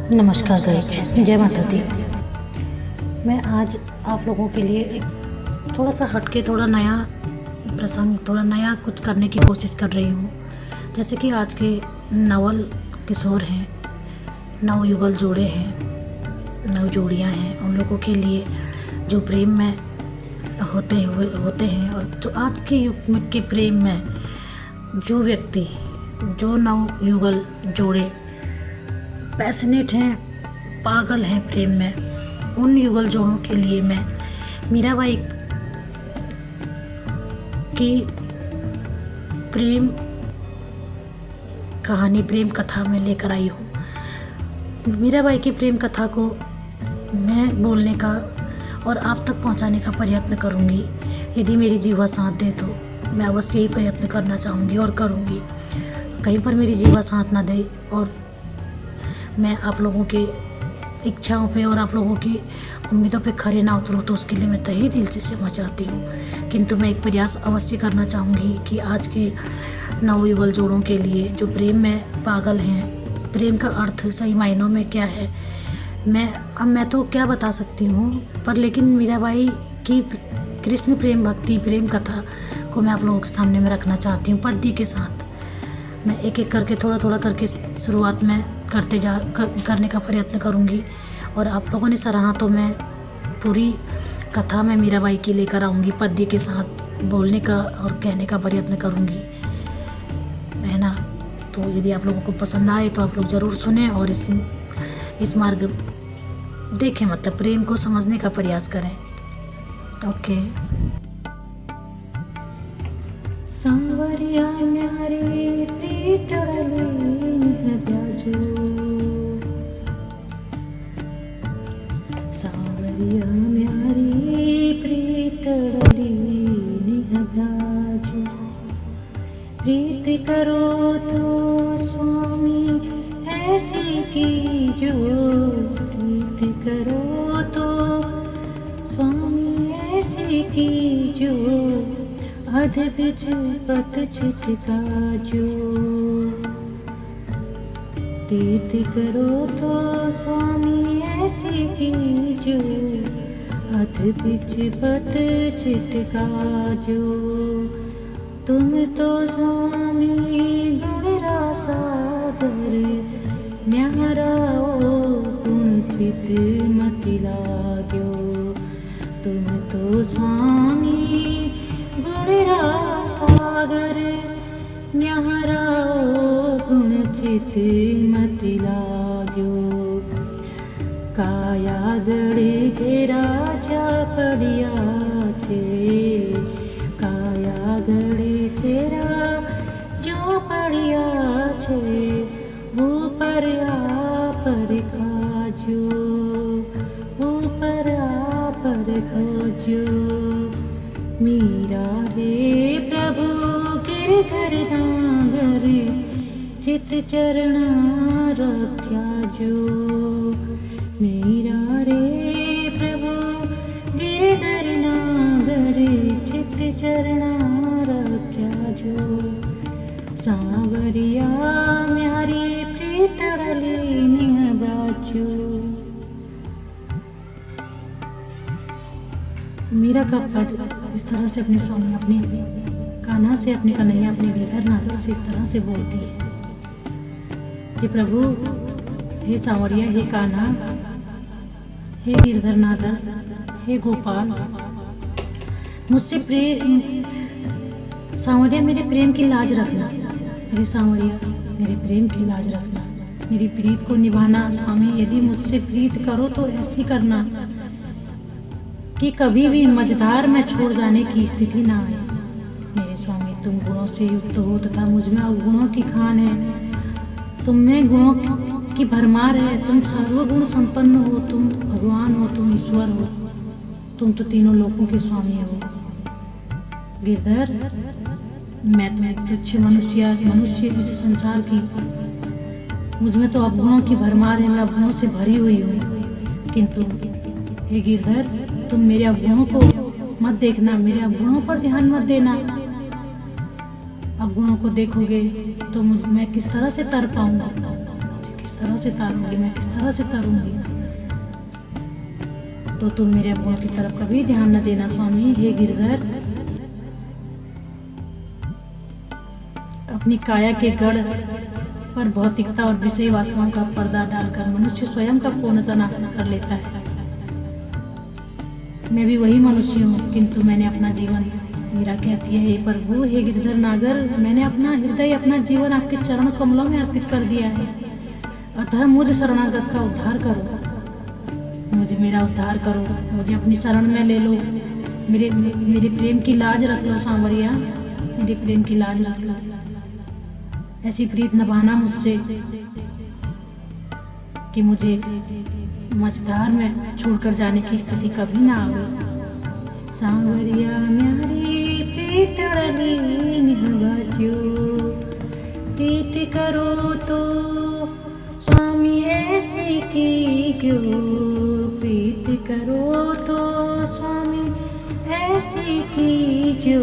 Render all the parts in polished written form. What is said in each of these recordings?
नमस्कार गाइज, जय माता दी। मैं आज आप लोगों के लिए एक थोड़ा सा हटके, थोड़ा नया प्रसंग, थोड़ा नया कुछ करने की कोशिश कर रही हूँ। जैसे कि आज के नवल किशोर हैं, नवयुगल जोड़े हैं, नव जोड़ियाँ हैं, उन लोगों के लिए जो प्रेम में होते हैं और जो आज के युग में के प्रेम में जो व्यक्ति, जो नवयुगल जोड़े पैशनेट हैं, पागल हैं प्रेम में, उन युगल जोड़ों के लिए मैं मीराबाई की प्रेम कहानी, प्रेम कथा में लेकर आई हूँ। मीराबाई की प्रेम कथा को मैं बोलने का और आप तक पहुँचाने का प्रयत्न करूँगी। यदि मेरी जीवा साथ दे तो मैं अवश्य ही प्रयत्न करना चाहूँगी और करूँगी। कहीं पर मेरी जीवा साथ ना दे और मैं आप लोगों के इच्छाओं पे और आप लोगों की उम्मीदों पे खरे ना उतरूँ तो उसके लिए मैं तहे दिल से क्षमा चाहती हूँ। किंतु मैं एक प्रयास अवश्य करना चाहूँगी कि आज के नवयुगल जोड़ों के लिए जो प्रेम में पागल हैं, प्रेम का अर्थ सही मायनों में क्या है, मैं तो क्या बता सकती हूँ, पर लेकिन मीराबाई की कृष्ण प्रेम भक्ति प्रेम कथा को मैं आप लोगों के सामने में रखना चाहती हूँ पद्य के साथ। मैं एक एक करके, थोड़ा थोड़ा करके शुरुआत में करने का प्रयत्न करूँगी और आप लोगों ने सराहा तो मैं पूरी कथा में मीराबाई की लेकर आऊँगी, पद्य के साथ बोलने का और कहने का प्रयत्न करूँगी, है ना। तो यदि आप लोगों को पसंद आए तो आप लोग ज़रूर सुने और इस मार्ग देखें, मतलब प्रेम को समझने का प्रयास करें। ओके। सांवरिया म्यारी प्रीतड़ली ब्याजो, सांवरिया म्यारी प्रीतड़ली ब्याजो, प्रीत करो तो स्वामी ऐसी कीजो, प्रीत करो तो स्वामी ऐसी कीजो, अध बिच पत छिटका जो, प्रीत करो तो स्वामी ऐसी कीजो, अध बिच पत छिटका जो, तुम तो स्वामी गुण रासागर, न्यारा ओ गुण चित मति लाग्यो, तुम तो स्वामी सागर, न्यारा गुण चित मति लाग्यो, काया गड़े घेरा जा पड़िया छे, काया गड़े चेरा जो पड़िया छे, ऊपर पर खाजो, ऊपर पर खाजो, मीरा रे प्रभु गिरधर नागर, चित चरणा रख्या जो, मीरा रे प्रभु गिरधर नागर, चित चरणा रख्या जो, सांवरिया म्यारी प्रीतड़ली निह बाजो। मीरा का पद इस तरह से अपने स्वामी, अपने कान्हा से, अपने कन्हैया, अपने गिरधर नागर से इस तरह से बोलती है, हे प्रभु, हे सांवरिया, हे कान्हा, हे गिरधर नागर, हे गोपाल, मुझसे सांवरिया मेरे प्रेम की लाज रखना, मेरे सांवरिया मेरे प्रेम की लाज रखना, मेरी प्रीत को निभाना स्वामी। यदि मुझसे प्रीत करो तो ऐसी करना कि कभी भी मझधार में छोड़ जाने की स्थिति ना आए। मेरे स्वामी, तुम गुणों से युक्त हो तथा मुझ में अवगुणों की खान है, तुम में गुणों की भरमार है, तुम सर्वगुण संपन्न हो, तुम भगवान हो, तुम ईश्वर हो, तुम तो तीनों लोकों के स्वामी हो। गिरधर, मैं तो एक तुच्छ मनुष्य इस संसार की, मुझ में तो अवगुणों की भरमार है, मैं अवगुणों से भरी हुई हूँ। किंतु हे गिरधर, तुम मेरे अवगुणों को मत देखना, मेरे अवगुणों पर ध्यान मत देना। अवगुणों को देखोगे तो मैं किस तरह से तर पाऊंगा, किस तरह से तारूंगी, मैं किस तरह से तारूंगी। तो तुम मेरे अवगुण की तरफ कभी ध्यान न देना स्वामी। हे गिरधर, अपनी काया के गढ़ पर भौतिकता और विषय वासनाओं का पर्दा डालकर मनुष्य स्वयं का पूर्णतः नाश कर लेता है। मैं भी वही मनुष्य हूँ, किंतु मैंने अपना जीवन, मीरा कहती है, हे प्रभु, हे गिरधर नागर, मैंने अपना हृदय, अपना जीवन आपके चरण कमलों में अर्पित कर दिया है। अतः मुझ शरणागत का उद्धार करो, मुझे मेरा उद्धार करो, मुझे अपनी शरण में ले लो। मेरे प्रेम की लाज रख लो सांवरिया, मेरे प्रेम की लाज रख लो। ऐसी प्रीत निभाना मुझसे कि मुझे मझधार में छोड़कर जाने की स्थिति कभी ना आवे। सांवरिया म्यारी प्रीतड़ली निहवाज्यो, प्रीत करो तो स्वामी ऐसी कीजो, प्रीत करो तो स्वामी ऐसी कीजो।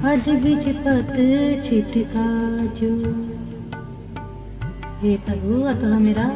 अध बिच पत छिटका जो। हे प्रभु, अतः मेरा,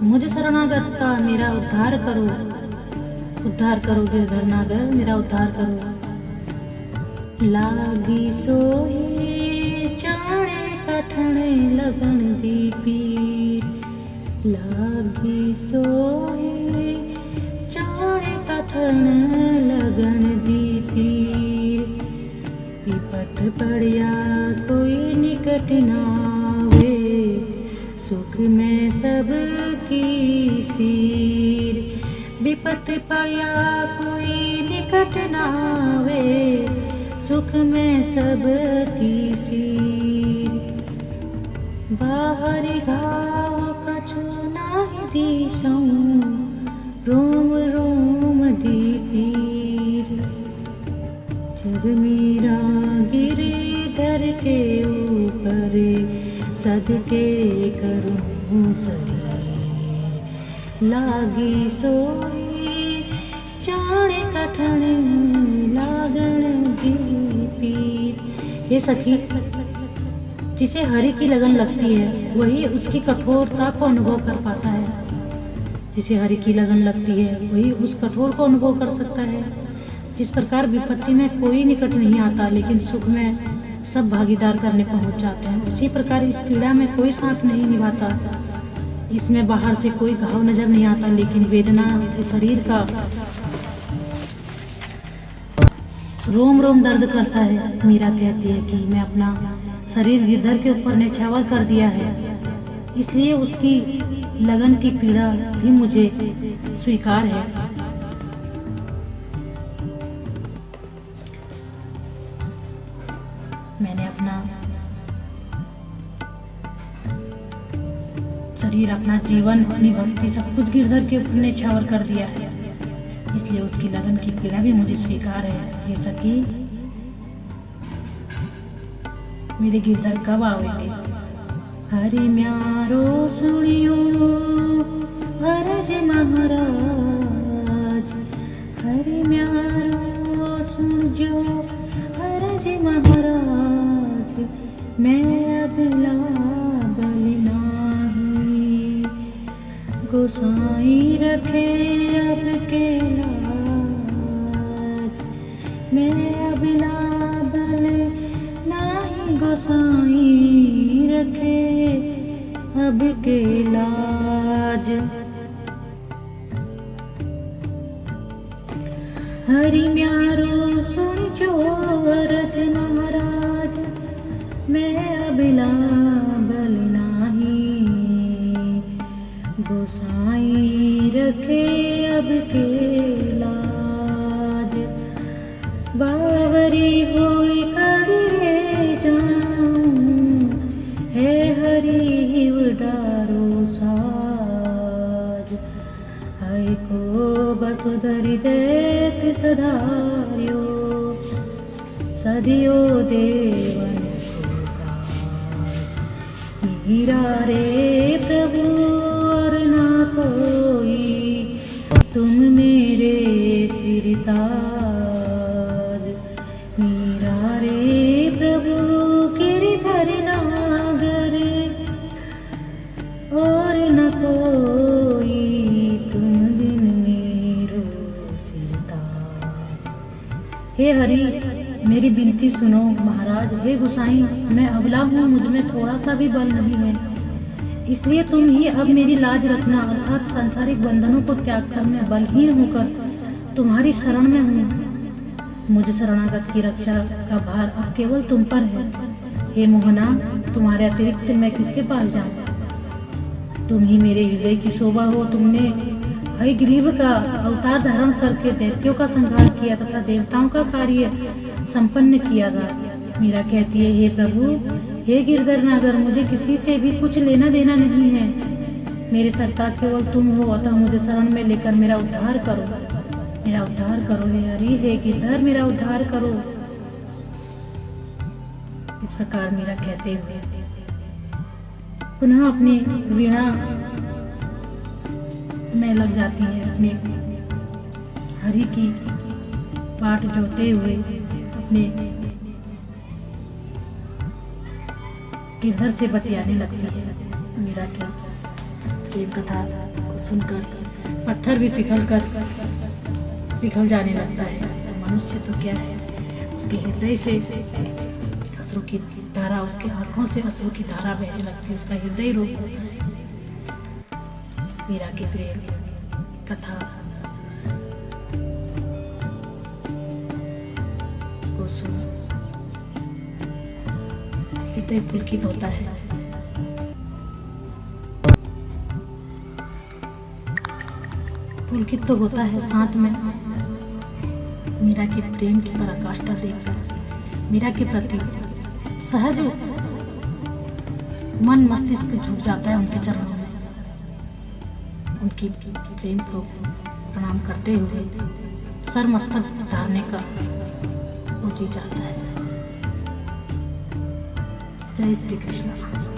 मुझ शरणागत का मेरा उद्धार करो, उद्धार करो गिरधर नागर, मेरा उद्धार करो। लागी सोए चाणे कठणे लगन दी पीर, लागी सोए चाणे कठण लगन दी पीर। विपत पड़िया कोई निकट नावे, सुख में सब की सीर। विपत पड़िया कोई निकट नावे, सुख में सब की सीर। बाहरी घाव कछु नाही दिशौ, रोम रोम दी पीर। जब मीरा गिरिधर के ऊपर सदके करूं शरीर, लागी सोई चाणे कठणे लागण दी पीर। ये सखी, जिसे हरि की लगन लगती है वही उसकी कठोरता को अनुभव कर पाता है। जिसे हरि की लगन लगती है वही उस कठोर को अनुभव कर सकता है। जिस प्रकार विपत्ति में कोई निकट नहीं आता लेकिन सुख में सब भागीदार करने पहुंच जाते हैं, उसी प्रकार इस पीड़ा में कोई साथ नहीं निभाता। इसमें बाहर से कोई घाव नजर नहीं आता लेकिन वेदना से शरीर का रोम रोम दर्द करता है। मीरा कहती है कि मैं अपना शरीर गिरधर के ऊपर न्यौछावर कर दिया है, इसलिए उसकी लगन की पीड़ा भी मुझे स्वीकार है। मैंने अपना शरीर, अपना जीवन, अपनी भक्ति, सब कुछ गिरधर के ऊपर न्यौछावर कर दिया है, इसलिए उसकी लगन की पीड़ा भी मुझे स्वीकार है। ये सखी, मेरे गिरधर कब आवेंगे? हरि म्यारो सुनियो हरज महाराज, हरि म्यारो सुनजो हरज महाराज। मैं अबला बल नाही, गोसाई रखे अब के लाज। मैं अबला बल नाही, गोसाई रखे अब के लाज। हरि म्यारो सुन जो अरज महाराज, मैं अबला बल नाही, गोसाई रखे अब के लाज। बावरी होई कड़ी रे जाऊं, है हरि डारो साज। है को बसुधरि देत सधार्यो, सदियो देवन को काज। मीरा रे प्रभु और ना कोई, तुम मेरे सिर ताज। मीरा रे प्रभु हे हरि, मेरी विनती सुनो महाराज। हे गुसाई, मैं अबला हूँ, मुझ में थोड़ा सा भी बल नहीं है, इसलिए तुम ही अब मेरी लाज रखना, अर्थात सांसारिक बंधनों को त्याग कर मैं बलहीन होकर तुम्हारी शरण में हूँ। मुझ शरणागत की रक्षा का भार अब केवल तुम पर है। हे मोहना, तुम्हारे अतिरिक्त मैं किसके पास जाऊँ? तुम ही मेरे हृदय की शोभा हो। तुमने हयग्रीव का अवतार धारण करके दैत्यों का संहार किया तथा देवताओं का कार्य संपन्न किया था। मीरा कहती है, हे प्रभु, हे गिरधर नागर, मुझे किसी से भी कुछ लेना देना नहीं है। मेरे सरताज केवल तुम हो, अतः मुझे शरण में लेकर मेरा उद्धार करो, मेरा उद्धार करो। हे हरि, हे गिरधर, मेरा उद्धार करो। इस प्रकार मीरा कहते हुए पुनः अपनी वीणा में लग जाती है, अपने हरि की पाठ जोते हुए अपने गिरधर से बतियाने लगती है। मीरा की प्रेम कथा को सुनकर पत्थर भी पिघल जाने लगता है। तो मनुष्य तो क्या है, उसके हृदय से अश्रु की धारा, उसके आंखों से अश्रु की धारा बहने लगती है, उसका हृदय रोक होता है। मीरा की प्रेम कथा को सुन हृदय पुलकित होता है। पुलकित तो होता है, साथ में मीरा की प्रेम की पराकाष्ठा देखकर मीरा के प्रति सहज मन मस्तिष्क झुक जाता है उनके चरणों में। उनकी प्रेम को प्रणाम करते हुए सर मस्तक धारने का वो जी चाहता है। जय श्री कृष्ण।